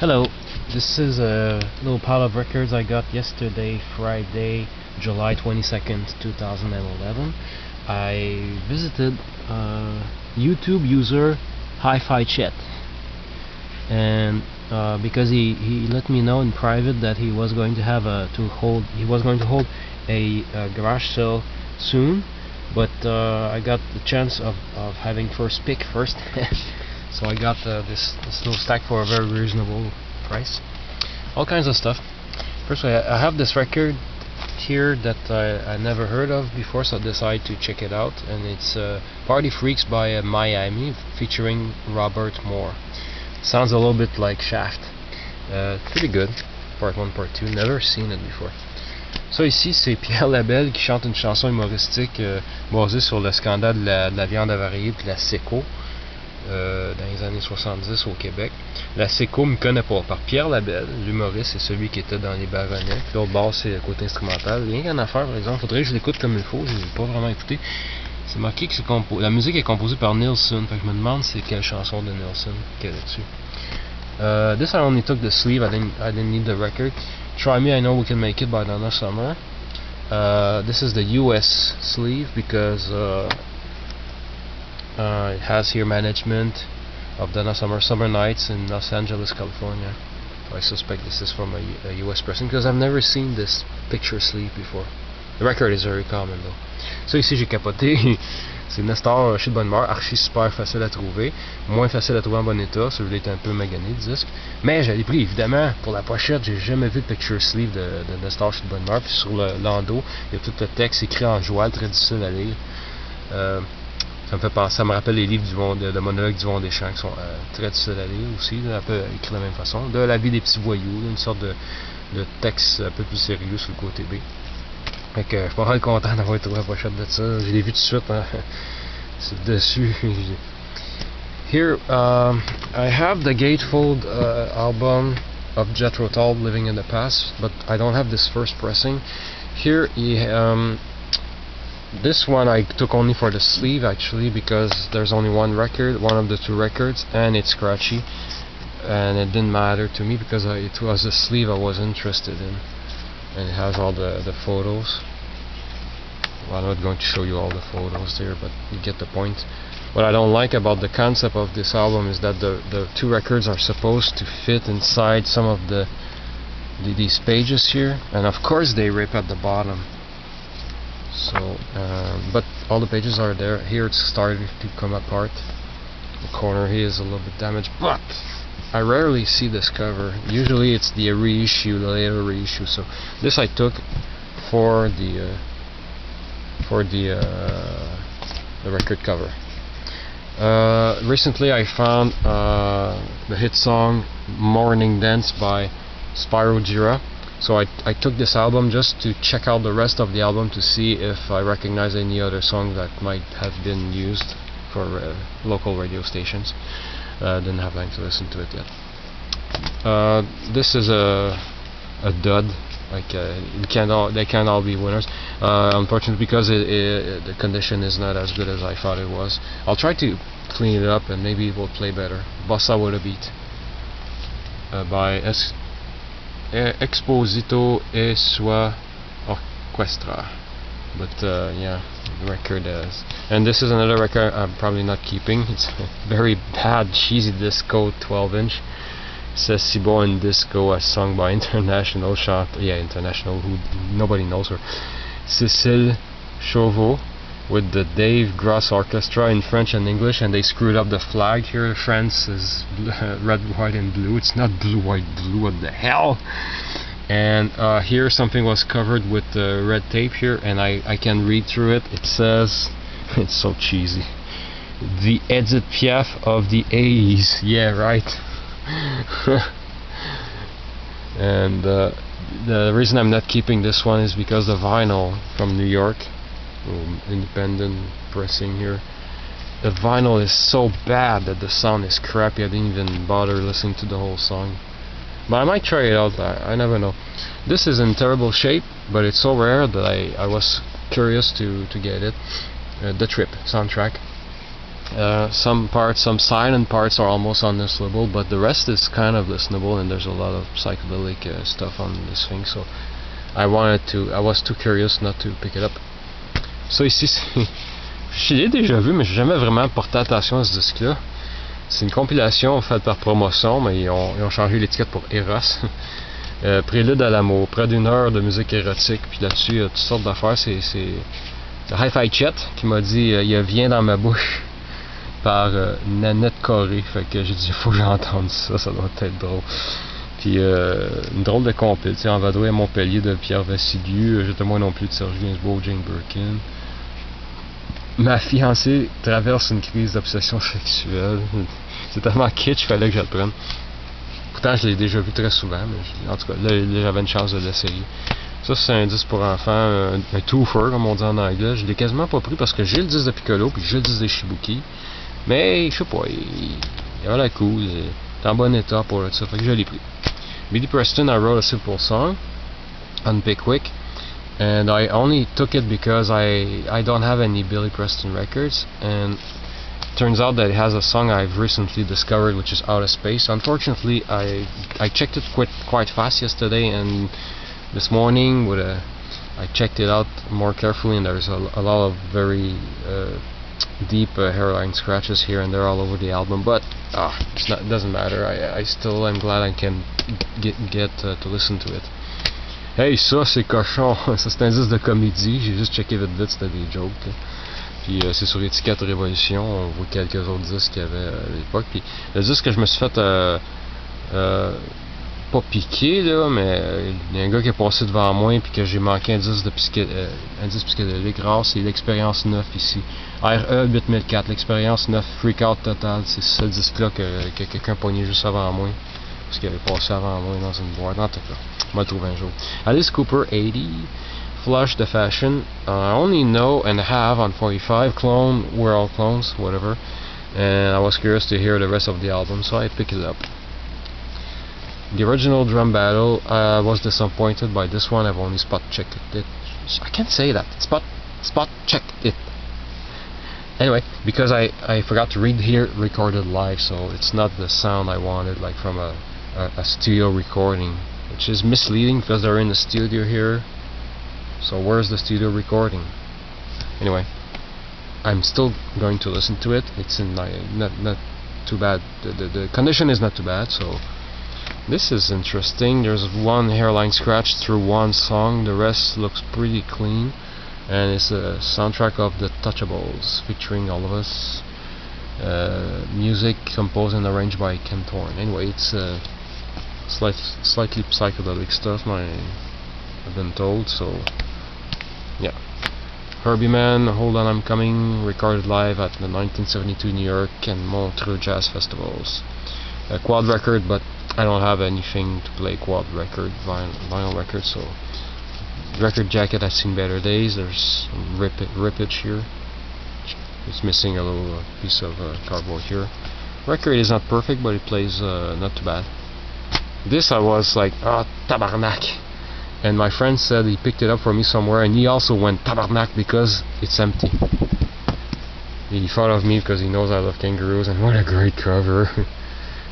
Hello, this is a little pile of records I got yesterday, Friday, July 22nd, 2011. I visited YouTube user hifichet, and because he let me know in private that he was going to have to hold a garage sale soon, but I got the chance of having first pick first. So I got this little stack for a very reasonable price. All kinds of stuff. First, I have this record here that I never heard of before, so I decided to check it out. And it's Party Freaks by Miami, featuring Robert Moore. Sounds a little bit like Shaft. Pretty good. Part 1, Part 2. Never seen it before. Ça ici, c'est Pierre Labelle qui chante une chanson humoristique basée sur le scandale de la viande avariée et de la séco. Dans les années 70 au Québec. La séco me connaît pas, par Pierre Labelle, l'humoriste, c'est celui qui était dans les Baronnets. Puis l'autre bord, c'est le côté instrumental. Rien qu'en affaire, par exemple, faudrait que je l'écoute comme il faut, je l'ai pas vraiment écouté. C'est marqué que la musique est composée par Nilsson, fait que je me demande c'est quelle chanson de Nilsson qu'elle est dessus. This I only took the sleeve, I didn't need the record. Try Me, I Know We Can Make It by Donna Summer. This is the US sleeve because it has here management of Donna Summer Nights in Los Angeles, California. So I suspect this is from a US person because I've never seen this picture sleeve before. The record is very common though. So ici j'ai capoté. C'est Nestor, je suis de bonne humeur, archi super facile à trouver, moins facile à trouver en bon état, celui-là est un peu magané le disque. Mais j'avais pris évidemment pour la pochette, j'ai jamais vu de picture sleeve de Nestor, je suis de bonne humeur. Puis sur l'endos, il y a tout le texte écrit en joual, très difficile à lire. Ça me rappelle les livres de monologues du Vent des Champs qui sont très difficiles à lire aussi, un peu écrits de la même façon. De La vie des petits voyous, une sorte de texte un peu plus sérieux sur le côté B. Fait que je suis pas mal content d'avoir trouvé la pochette de ça. Je l'ai vu tout de suite, hein. C'est dessus. Here, I have the gatefold album of Jethro Tull, Living in the Past, but I don't have this first pressing. Here, this one I took only for the sleeve actually because there's only one record, one of the two records, and it's scratchy, and it didn't matter to me because it was a sleeve I was interested in, and it has all the photos. Well, I'm not going to show you all the photos there, but you get the point. What I don't like about the concept of this album is that the two records are supposed to fit inside some of these pages here, and of course they rip at the bottom. So, but all the pages are there. Here it's starting to come apart. The corner here is a little bit damaged, but I rarely see this cover. Usually it's the reissue, the later reissue. So this I took for the record cover. Recently I found the hit song "Morning Dance" by Spyro Gyra. So I took this album just to check out the rest of the album to see if I recognize any other song that might have been used for local radio stations. Didn't have time to listen to it yet. This is a dud. Like they can't all be winners. Unfortunately, because the condition is not as good as I thought it was. I'll try to clean it up and maybe it will play better. Bossa with a Beat by Exposito e Sua Orchestra. But yeah, the record is. And this is another record I'm probably not keeping. It's very bad, cheesy disco 12-inch. It says Cibo Disco, as sung by international international, who nobody knows her, Cécile Chauveau, with the Dave Gross Orchestra in French and English, and they screwed up the flag here. France is red, white, and blue. It's not blue, white, blue. What the hell? And here something was covered with red tape here, and I can read through it. It says, it's so cheesy, the Edith Piaf of the 80s. Yeah, right. And the reason I'm not keeping this one is because the vinyl from New York, independent pressing here, the vinyl is so bad that the sound is crappy. I didn't even bother listening to the whole song, but I might try it out. I never know. This is in terrible shape, but it's so rare that I was curious to get it. The Trip soundtrack. Some silent parts are almost unlistenable, but the rest is kind of listenable, and there's a lot of psychedelic stuff on this thing. So I was too curious not to pick it up. Ça ici, je l'ai déjà vu, mais j'ai jamais vraiment porté attention à ce disque-là. C'est une compilation faite par Promotion, mais ils ont changé l'étiquette pour Eros. Prélude à l'amour, près d'une heure de musique érotique, puis là-dessus, il y a toutes sortes d'affaires. C'est hifichet qui m'a dit il vient dans ma bouche par Nanette Corée. Fait que j'ai dit il faut que j'entende ça doit être drôle. Puis une drôle de compil, en vadrouille à Montpellier de Pierre Vassiliou, j'étais moi non plus de Serge Gainsbourg, Jane Birkin. Ma fiancée traverse une crise d'obsession sexuelle. C'est tellement kitsch, il fallait que je le prenne. Pourtant, je l'ai déjà vu très souvent, mais en tout cas, là, j'avais une chance de l'essayer. Ça, c'est un disque pour enfants, un twofer, comme on dit en anglais. Je l'ai quasiment pas pris parce que j'ai le disque de Piccolo, puis j'ai le disque de Shibuki. Mais, je sais pas, il a l'air cool, il est en bon état pour ça, fait que je l'ai pris. Billy Preston, I wrote a simple song on Pickwick. And I only took it because I don't have any Billy Preston records, and turns out that it has a song I've recently discovered, which is Out of Space. Unfortunately, I checked it quite fast yesterday, and this morning I checked it out more carefully, and there's a lot of very deep hairline scratches here and there all over the album, but it doesn't matter. I still am glad I can get to listen to it. Hey, ça c'est cochon, ça c'est un disque de comédie, j'ai juste checké vite, c'était des jokes. Là. Puis c'est sur étiquette Révolution, on voit quelques autres disques qu'il y avait à l'époque. Puis le disque que je me suis fait pas piqué là, mais il y a un gars qui est passé devant moi et que j'ai manqué un disque psychédélique rare, c'est l'Expérience 9 ici. RE 8004, l'Expérience 9, Freak Out Total, c'est ce disque-là que quelqu'un pognait juste avant moi. Parce qu'il avait passé avant moi dans une boîte. En tout cas, on va le trouver un jour. Alice Cooper 80, Flush the Fashion. I only know and have on 45 Clone, We're All Clones, whatever. And I was curious to hear the rest of the album, so I picked it up. The original drum battle, I was disappointed by this one. I've only spot checked it. I can't say that. Spot checked it. Anyway, because I forgot to read here, recorded live, so it's not the sound I wanted, like from a studio recording, which is misleading because they're in the studio here. So where's the studio recording? Anyway, I'm still going to listen to it. It's in not too bad. The condition is not too bad. So this is interesting. There's one hairline scratch through one song. The rest looks pretty clean. And it's a soundtrack of The Touchables, featuring all of us. Music composed and arranged by Ken Thorne. Anyway, it's slightly psychedelic stuff, I've been told. So, yeah. Herbie Man, Hold On I'm Coming, recorded live at the 1972 New York and Montreux Jazz Festivals. A quad record, but I don't have anything to play quad record, vinyl record, so record jacket I've seen better days. There's some rippage here. It's missing a little piece of cardboard here. Record is not perfect, but it plays not too bad. This I was like, tabarnak. And my friend said he picked it up for me somewhere, and he also went tabarnak because it's empty. He thought of me because he knows I love kangaroos, and what a great cover.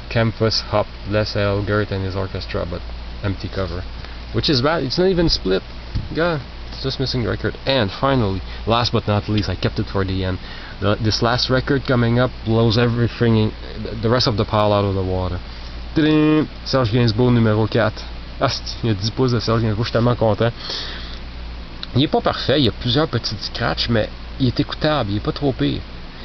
Campus Hop, Les Elgert and his orchestra, but empty cover. Which is bad, it's not even split. Yeah, it's just missing the record. And finally, last but not least, I kept it for the end. This last record coming up blows everything, the rest of the pile out of the water. Tadam! Serge Gainsbourg numéro 4. Il y a 10 pouces de Serge Gainsbourg, je suis tellement content. Il est pas parfait, il y a plusieurs petits scratchs, mais il est écoutable, il est pas trop pire.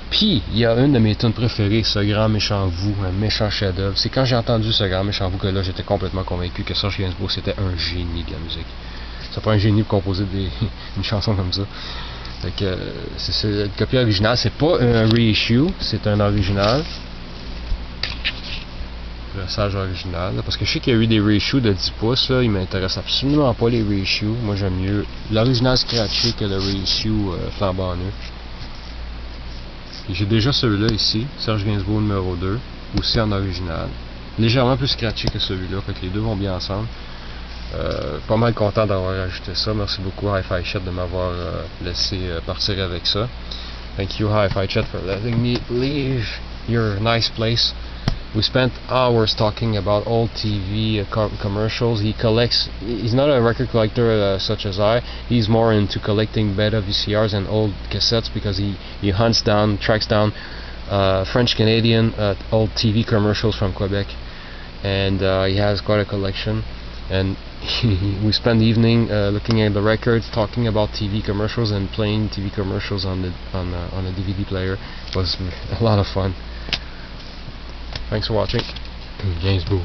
Puis, il y a une de mes tunes préférées, Ce Grand Méchant Vous, un méchant chef-d'œuvre. C'est quand j'ai entendu Ce Grand Méchant Vous que là, j'étais complètement convaincu que Serge Gainsbourg, c'était un génie de la musique. Ça prend un génie pour composer une chanson comme ça. Fait que, c'est une copie originale, c'est pas un reissue, c'est un original. Le sage original, là, parce que je sais qu'il y a eu des reissues de 10 pouces, là, ils m'intéressent absolument pas les reissues. Moi, j'aime mieux l'original scratché que le reissue flambant neuf. J'ai déjà celui-là ici, Serge Gainsbourg numéro 2, aussi en original. Légèrement plus scratché que celui-là, fait que les deux vont bien ensemble. Pas mal content d'avoir ajouté ça. Merci beaucoup à hifichet de m'avoir laissé partir avec ça. Thank you, hifichet, for letting me leave your nice place. We spent hours talking about old TV commercials. He collects. He's not a record collector such as I. He's more into collecting beta VCRs and old cassettes because he tracks down French Canadian old TV commercials from Quebec, and he has quite a collection. And we spent the evening looking at the records, talking about TV commercials, and playing TV commercials on a DVD player. It was a lot of fun. Thanks for watching. Gainsbourg.